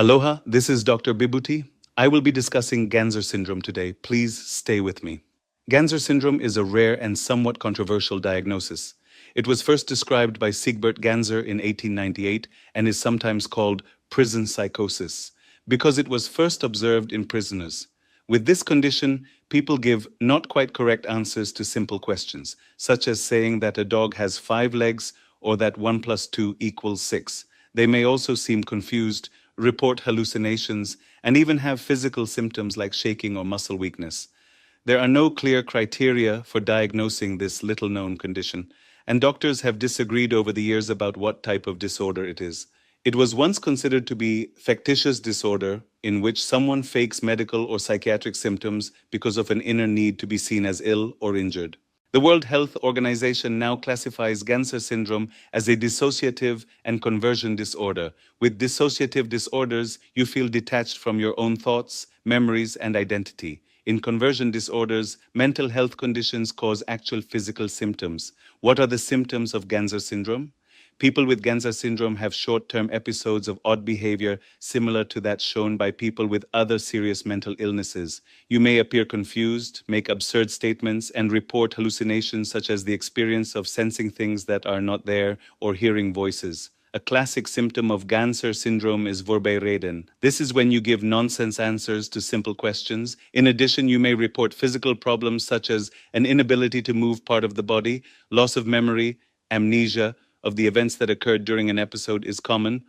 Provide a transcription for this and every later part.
Aloha, this is Dr. Bibuti. I will be discussing Ganser syndrome today. Please stay with me. Ganser syndrome is a rare and somewhat controversial diagnosis. It was first described by Siegbert Ganser in 1898 and is sometimes called prison psychosis because it was first observed in prisoners. With this condition, people give not quite correct answers to simple questions, such as saying that a dog has 5 legs or that 1 plus 2 equals 6. They may also seem confused, report hallucinations, and even have physical symptoms like shaking or muscle weakness. There are no clear criteria for diagnosing this little-known condition, and doctors have disagreed over the years about what type of disorder it is. It was once considered to be factitious disorder in which someone fakes medical or psychiatric symptoms because of an inner need to be seen as ill or injured. The World Health Organization now classifies Ganser syndrome as a dissociative and conversion disorder. With dissociative disorders, you feel detached from your own thoughts, memories, and identity. In conversion disorders, mental health conditions cause actual physical symptoms. What are the symptoms of Ganser syndrome? People with Ganser syndrome have short-term episodes of odd behavior similar to that shown by people with other serious mental illnesses. You may appear confused, make absurd statements, and report hallucinations such as the experience of sensing things that are not there or hearing voices. A classic symptom of Ganser syndrome is voorbijreden. This is when you give nonsense answers to simple questions. In addition, you may report physical problems such as an inability to move part of the body, loss of memory, amnesia of the events that occurred during an episode is common.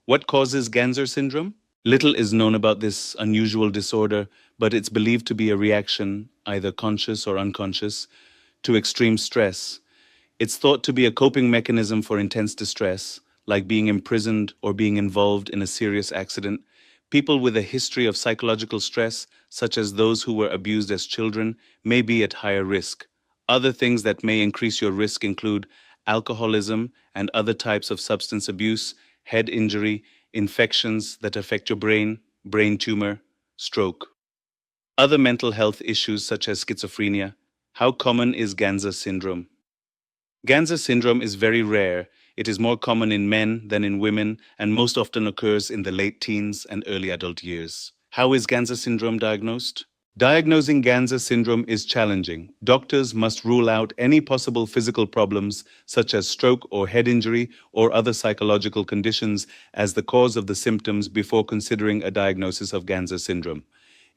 What causes Ganser syndrome? Little is known about this unusual disorder, but it's believed to be a reaction, either conscious or unconscious, to extreme stress. It's thought to be a coping mechanism for intense distress, like being imprisoned or being involved in a serious accident. People with a history of psychological stress, such as those who were abused as children, may be at higher risk. Other things that may increase your risk include alcoholism and other types of substance abuse, head injury, infections that affect your brain tumor, stroke. Other mental health issues such as schizophrenia. How common is Ganser syndrome? Ganser syndrome is very rare. It is more common in men than in women and most often occurs in the late teens and early adult years. How is Ganser syndrome diagnosed? Diagnosing Ganser syndrome is challenging. Doctors must rule out any possible physical problems, such as stroke or head injury or other psychological conditions, as the cause of the symptoms before considering a diagnosis of Ganser syndrome.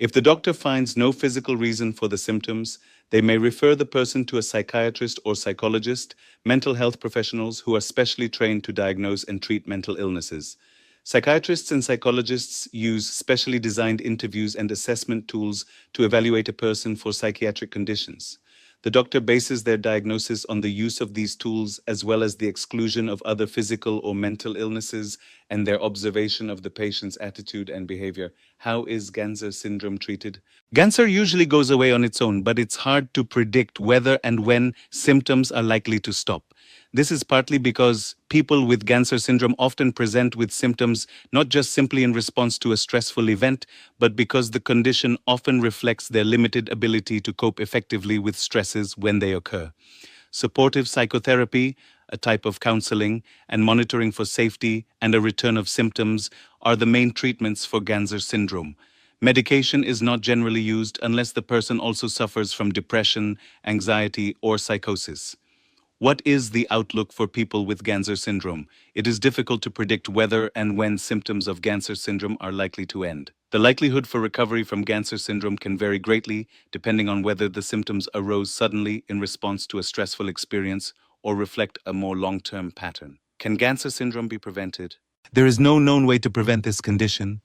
If the doctor finds no physical reason for the symptoms, they may refer the person to a psychiatrist or psychologist, mental health professionals who are specially trained to diagnose and treat mental illnesses. Psychiatrists and psychologists use specially designed interviews and assessment tools to evaluate a person for psychiatric conditions. The doctor bases their diagnosis on the use of these tools as well as the exclusion of other physical or mental illnesses and their observation of the patient's attitude and behavior. How is Ganser syndrome treated? Ganser usually goes away on its own, but it's hard to predict whether and when symptoms are likely to stop. This is partly because people with Ganser syndrome often present with symptoms not just simply in response to a stressful event, but because the condition often reflects their limited ability to cope effectively with stresses when they occur. Supportive psychotherapy, a type of counseling, and monitoring for safety and a return of symptoms are the main treatments for Ganser syndrome. Medication is not generally used unless the person also suffers from depression, anxiety, or psychosis. What is the outlook for people with Ganser syndrome? It is difficult to predict whether and when symptoms of Ganser syndrome are likely to end. The likelihood for recovery from Ganser syndrome can vary greatly depending on whether the symptoms arose suddenly in response to a stressful experience or reflect a more long-term pattern. Can Ganser syndrome be prevented? There is no known way to prevent this condition,